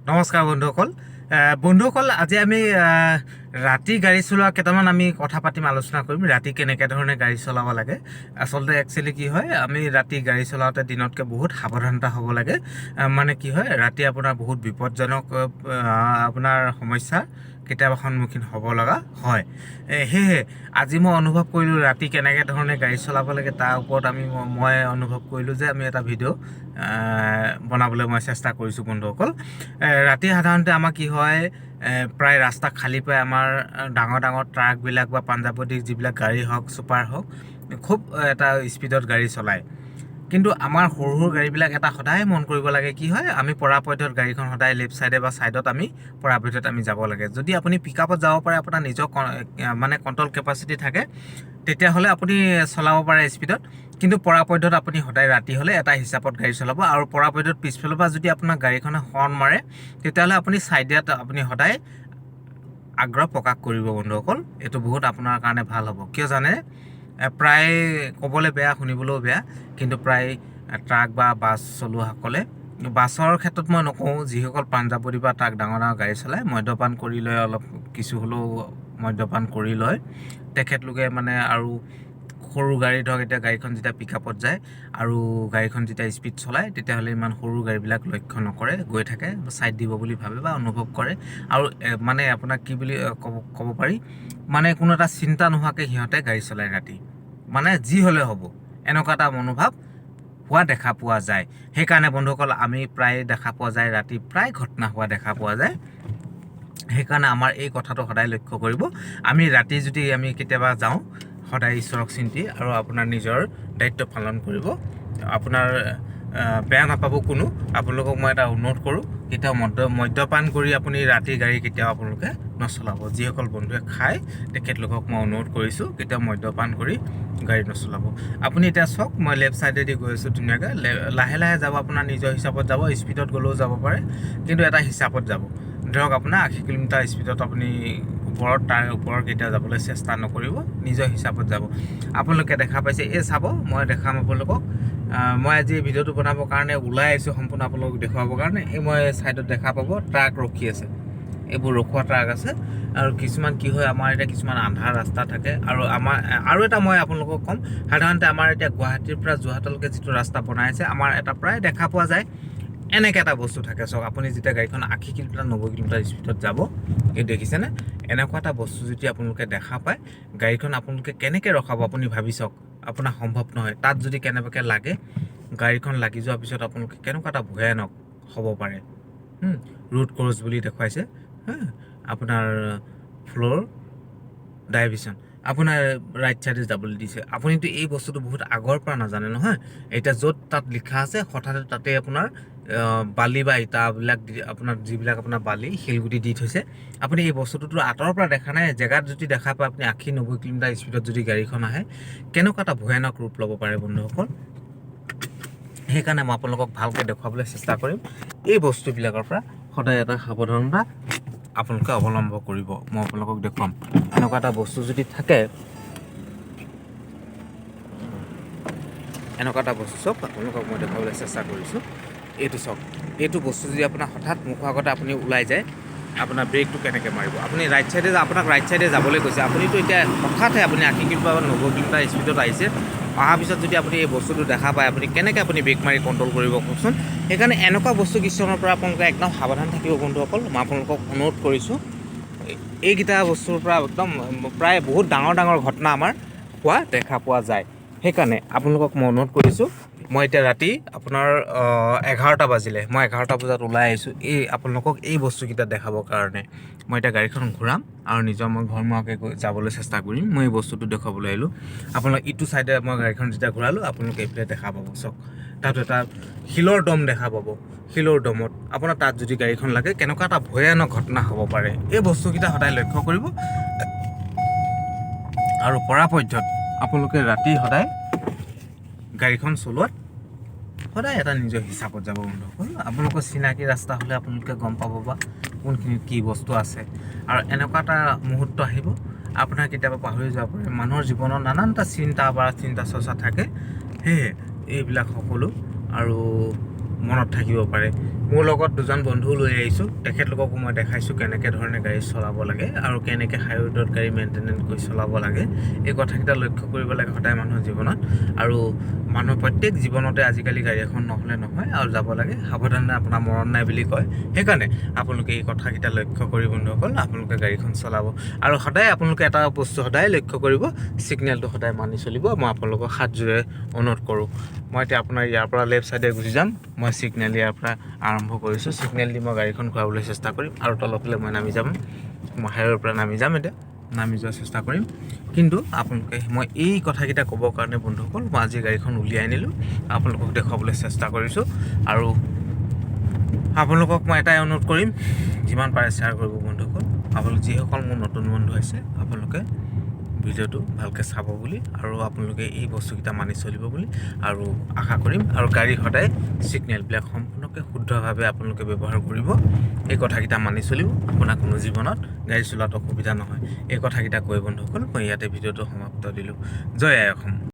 নমস্কাৰ বন্ধুসকল আজি আমি ৰাতি গাড়ী চলোৱা কেইটামান আমি কথা পাতিম আলোচনা কৰিম ৰাতি কেনেকৈ ধৰণে গাড়ী চলাব লাগে আসলতে একচুৱেলি কি হয় আমি ৰাতি গাড়ী চলাওঁতে দিনতকৈ বহুত সাৱধানতা হ'ব লাগে মানে কি হয় ৰাতি আপোনাৰ বহুত বিপদজনক আপোনাৰ সমস্যা কেতিয়াবা সন্মুখীন হ'ব লগা হয় সেয়েহে আজি মই অনুভৱ কৰিলোঁ ৰাতি কেনেকৈ ধৰণে গাড়ী চলাব লাগে তাৰ ওপৰত মই অনুভৱ কৰিলোঁ যে আমি এটা ভিডিঅ' বনাবলৈ মই চেষ্টা কৰিছোঁ বন্ধুসকল ৰাতি সাধাৰণতে আমাৰ কি হয় প্ৰায় ৰাস্তা খালী পাই আমাৰ ডাঙৰ ডাঙৰ ট্ৰাকবিলাক বা পাঞ্জাৱতী যিবিলাক গাড়ী হওক ছুপাৰ হওক খুব এটা স্পীডত গাড়ী চলায় কিন্তু আমাৰ সৰু সৰু গাড়ীবিলাক এটা সদায় মন কৰিব লাগে কি হয় আমি পৰাপক্ষত গাড়ীখন সদায় লেফ্ট চাইডে বা ছাইডত আমি পৰাপক্ষত আমি যাব লাগে যদি আপুনি পিকআপত যাব পাৰে আপোনাৰ নিজৰ মানে কণ্ট্ৰল কেপাচিটি থাকে তেতিয়াহ'লে আপুনি চলাব পাৰে স্পীডত কিন্তু পৰাপক্ষত আপুনি সদায় ৰাতি হ'লে এটা হিচাপত গাড়ী চলাব আৰু পৰাপক্ষত পিছফালৰ পৰা যদি আপোনাৰ গাড়ীখনে হৰ্ণ মাৰে তেতিয়াহ'লে আপুনি ছাইডত আপুনি সদায় আগ্ৰহ প্ৰকাশ কৰিব বন্ধুসকল এইটো বহুত আপোনাৰ কাৰণে ভাল হ'ব কিয় জানে প্ৰায় ক'বলৈ বেয়া শুনিবলৈও বেয়া কিন্তু প্ৰায় ট্ৰাক বা বাছ চলোৱাসকলে বাছৰ ক্ষেত্ৰত মই নকওঁ যিসকল পাঞ্জাৱতী বা ট্ৰাক ডাঙৰ ডাঙৰ গাড়ী চলায় মদ্যপান কৰি লৈ অলপ কিছু হ'লেও মদ্যপান কৰি লয় তেখেতলোকে মানে আৰু সৰু গাড়ী ধৰক এতিয়া গাড়ীখন যেতিয়া পিকআপত যায় আৰু গাড়ীখন যেতিয়া স্পীড চলায় তেতিয়াহ'লে ইমান সৰু গাড়ীবিলাক লক্ষ্য নকৰে গৈ থাকে ছাইড দিব বুলি ভাবে বা অনুভৱ কৰে আৰু মানে আপোনাক কি বুলি ক'ব পাৰি মানে কোনো এটা চিন্তা নোহোৱাকৈ সিহঁতে গাড়ী চলায় ৰাতি মানে যি হ'লে হ'ব এনেকুৱা এটা মনোভাৱ হোৱা দেখা পোৱা যায় সেইকাৰণে বন্ধুসকল আমি প্ৰায় দেখা পোৱা যায় ৰাতি প্ৰায় ঘটনা হোৱা দেখা পোৱা যায় সেইকাৰণে আমাৰ এই কথাটো সদায় লক্ষ্য কৰিব আমি ৰাতি যদি আমি কেতিয়াবা যাওঁ সদায় ঈশ্বৰক চিন্তি আৰু আপোনাৰ নিজৰ দায়িত্ব পালন কৰিব আপোনাৰ বেয়া নাপাব কোনো আপোনালোকক মই এটা অনুৰোধ কৰোঁ কেতিয়াও মদ্যপান কৰি আপুনি ৰাতি গাড়ী কেতিয়াও আপোনালোকে নচলাব যিসকল বন্ধুৱে খায় তেখেতলোকক মই অনুৰোধ কৰিছোঁ কেতিয়াও মদ্যপান কৰি গাড়ী নচলাব আপুনি এতিয়া চাওক মই লেফ্ট ছাইডেদি গৈ আছোঁ ধুনীয়াকৈ লাহে লাহে যাব আপোনাৰ নিজৰ হিচাপত যাব স্পীডত গ'লেও যাব পাৰে কিন্তু এটা হিচাপত যাব ধৰক আপোনাৰ 80 কিলোমিটাৰ স্পীডত আপুনি তাৰ ওপৰত কেতিয়াও যাবলৈ চেষ্টা নকৰিব নিজৰ হিচাপত যাব আপোনালোকে দেখা পাইছে এই চাব মই দেখাম আপোনালোকক মই আজি এই ভিডিঅ'টো বনাবৰ কাৰণে ওলাই আহিছোঁ সম্পূৰ্ণ আপোনালোকক দেখুৱাবৰ কাৰণে এই মই ছাইডত দেখা পাব ট্ৰাক ৰখি আছে এইবোৰ ৰখোৱা ট্ৰাক আছে আৰু কিছুমান কি হয় আমাৰ এতিয়া কিছুমান আন্ধাৰ ৰাস্তা থাকে আৰু এটা মই আপোনালোকক ক'ম সাধাৰণতে আমাৰ এতিয়া গুৱাহাটীৰ পৰা যোৰহাটলৈকে যিটো ৰাস্তা বনাই আছে আমাৰ এটা প্ৰায় দেখা পোৱা যায় এনেকৈ এটা বস্তু থাকে চাওক আপুনি যেতিয়া গাড়ীখন 80 কিলোমিটাৰ 90 কিলোমিটাৰ স্পীডত যাব এই দেখিছেনে এনেকুৱা এটা বস্তু যদি আপোনালোকে দেখা পায় গাড়ীখন আপোনালোকে কেনেকৈ ৰখাব আপুনি ভাবি চাওক আপোনাৰ সম্ভৱ নহয় তাত যদি কেনেবাকৈ লাগে গাড়ীখন লাগি যোৱাৰ পিছত আপোনালোকে কেনেকুৱা এটা ভয়ানক হ'ব পাৰে ৰুট ক্ৰছ বুলি দেখুৱাইছে আপোনাৰ ফ্ল'ৰ ডাইভিশ্যন আপোনাৰ ৰাইট চাইডে যাবলৈ দিছে আপুনিতো এই বস্তুটো বহুত আগৰ পৰা নাজানে নহয় এতিয়া য'ত তাত লিখা আছে হঠাতে তাতে আপোনাৰ বালি বা ইটাবিলাক আপোনাৰ যিবিলাক আপোনাৰ বালি শিলগুটি দি থৈছে আপুনি এই বস্তুটোতো আঁতৰৰ পৰা দেখা নাই জেগাত যদি দেখা পায় আপুনি 80-90 কিলোমিটাৰ স্পীডত যদি গাড়ীখন আহে কেনেকুৱা এটা ভয়ানক ৰূপ ল'ব পাৰে বন্ধুসকল সেইকাৰণে মই আপোনালোকক ভালকৈ দেখুৱাবলৈ চেষ্টা কৰিম এই বস্তুবিলাকৰ পৰা সদায় এটা সাৱধানতা আপোনালোকে অৱলম্বন কৰিব মই আপোনালোকক দেখুৱাম এনেকুৱা এটা বস্তু যদি থাকে এনেকুৱা এটা বস্তু চাওক আপোনালোকক মই দেখুৱাবলৈ চেষ্টা কৰিছোঁ এইটো চাওক এইটো বস্তু যদি আপোনাৰ হঠাৎ মুখৰ আগতে আপুনি ওলাই যায় আপোনাৰ ব্ৰেকটো কেনেকৈ মাৰিব আপুনি ৰাইট চাইডে আপোনাক ৰাইট চাইডে যাবলৈ কৈছে আপুনিতো এতিয়া হঠাতে আপুনি 80 কিলোমিটাৰ বা 90 কিলোমিটাৰ স্পীডত আহিছে অহাৰ পিছত যদি আপুনি এই বস্তুটো দেখা পায় আপুনি কেনেকৈ আপুনি ব্ৰেক মাৰি কণ্ট্ৰল কৰিব কওকচোন সেইকাৰণে এনেকুৱা বস্তু কিছুমানৰ পৰা আপোনালোকে একদম সাৱধান থাকিব বন্ধুসকল মই আপোনালোকক অনুৰোধ কৰিছোঁ এইকেইটা বস্তুৰ পৰা একদম প্ৰায় বহুত ডাঙৰ ডাঙৰ ঘটনা আমাৰ হোৱা দেখা পোৱা যায় সেইকাৰণে আপোনালোকক মই অনুৰোধ কৰিছোঁ মই এতিয়া ৰাতি আপোনাৰ 11টা বাজিলে মই 11টা বজাত ওলাই আহিছোঁ আপোনালোকক এই বস্তুকেইটা দেখাবৰ কাৰণে মই এতিয়া গাড়ীখন ঘূৰাম আৰু নিজৰ মই ঘৰমুৱাকৈ যাবলৈ চেষ্টা কৰিম মই এই বস্তুটো দেখুৱাবলৈ আহিলোঁ আপোনালোক ইটো ছাইডে মই গাড়ীখন যেতিয়া ঘূৰালোঁ আপোনালোকে এইফালে দেখা পাব চাওক তাত এটা শিলৰ দম দেখা পাব শিলৰ দমত আপোনাৰ তাত যদি গাড়ীখন লাগে কেনেকুৱা এটা ভয়ানক ঘটনা হ'ব পাৰে এই বস্তুকেইটা সদায় লক্ষ্য কৰিব আৰু পৰাপক্ষত আপোনালোকে ৰাতি সদায় গাড়ীখন চলোৱাত সদায় এটা নিজৰ হিচাপত যাব বন্ধুসকল আপোনালোকৰ চিনাকি ৰাস্তা হ'লে আপোনালোকে গম পাব বা কোনখিনিত কি বস্তু আছে আৰু এনেকুৱা এটা মুহূৰ্ত আহিব আপোনাৰ কেতিয়াবা পাহৰি যাব পাৰে মানুহৰ জীৱনত নানানটা চিন্তা চৰ্চা থাকে সেয়ে এইবিলাক সকলো আৰু মনত থাকিব পাৰে মোৰ লগত দুজন বন্ধু লৈ আহিছোঁ তেখেতলোককো মই দেখাইছোঁ কেনেকৈ ধৰণে গাড়ী চলাব লাগে আৰু কেনেকৈ হাইৱেত গাড়ী মেইনটেনেঞ্চ কৰি চলাব লাগে এই কথাকেইটা লক্ষ্য কৰিব লাগে সদায় মানুহৰ জীৱনত আৰু মানুহৰ প্ৰত্যেক জীৱনতে আজিকালি গাড়ী এখন নহ'লে নহয় আৰু যাব লাগে সাৱধানে আপোনাৰ মৰণ নাই বুলি কয় সেইকাৰণে আপোনালোকে এই কথাকেইটা লক্ষ্য কৰি বন্ধুসকল আপোনালোকে গাড়ীখন চলাব আৰু সদায় আপোনালোকে এটা বস্তু সদায় লক্ষ্য কৰিব ছিগনেলটো সদায় মানি চলিব মই আপোনালোকক হাত জোৰে অনুৰোধ কৰোঁ মই এতিয়া আপোনাৰ ইয়াৰ পৰা লেফ্ট ছাইডে গুচি যাম মই ছিগনেল ইয়াৰ পৰা আৰম্ভ কৰিছোঁ ছিগনেল দি মই গাড়ীখন ঘূৰাবলৈ চেষ্টা কৰিম আৰু তলফালে মই নামি যাম মই হাইৱেৰ পৰা নামি যাম এতিয়া নামি যোৱাৰ চেষ্টা কৰিম কিন্তু আপোনালোকে মই এই কথাকেইটা ক'বৰ কাৰণে বন্ধুসকল মই আজি গাড়ীখন উলিয়াই আনিলোঁ আপোনালোকক দেখুৱাবলৈ চেষ্টা কৰিছোঁ আৰু আপোনালোকক মই এটাই অনুৰোধ কৰিম যিমান পাৰে শ্বেয়াৰ কৰিব বন্ধুসকল আপোনালোক যিসকল মোৰ নতুন বন্ধু আছে আপোনালোকে ভিডিঅ'টো ভালকৈ চাব বুলি আৰু আপোনালোকে এই বস্তুকেইটা মানি চলিব বুলি আৰু আশা কৰিম আৰু গাড়ী সদায় ছিগনেলবিলাক সম্পূৰ্ণকৈ শুদ্ধভাৱে আপোনালোকে ব্যৱহাৰ কৰিব এই কথাকেইটা মানি চলিব আপোনাৰ কোনো জীৱনত গাড়ী চলোৱাত অসুবিধা নহয় এই কথাকেইটা কৈ বন্ধুসকল মই ইয়াতে ভিডিঅ'টো সমাপ্ত দিলোঁ জয় আই অসম।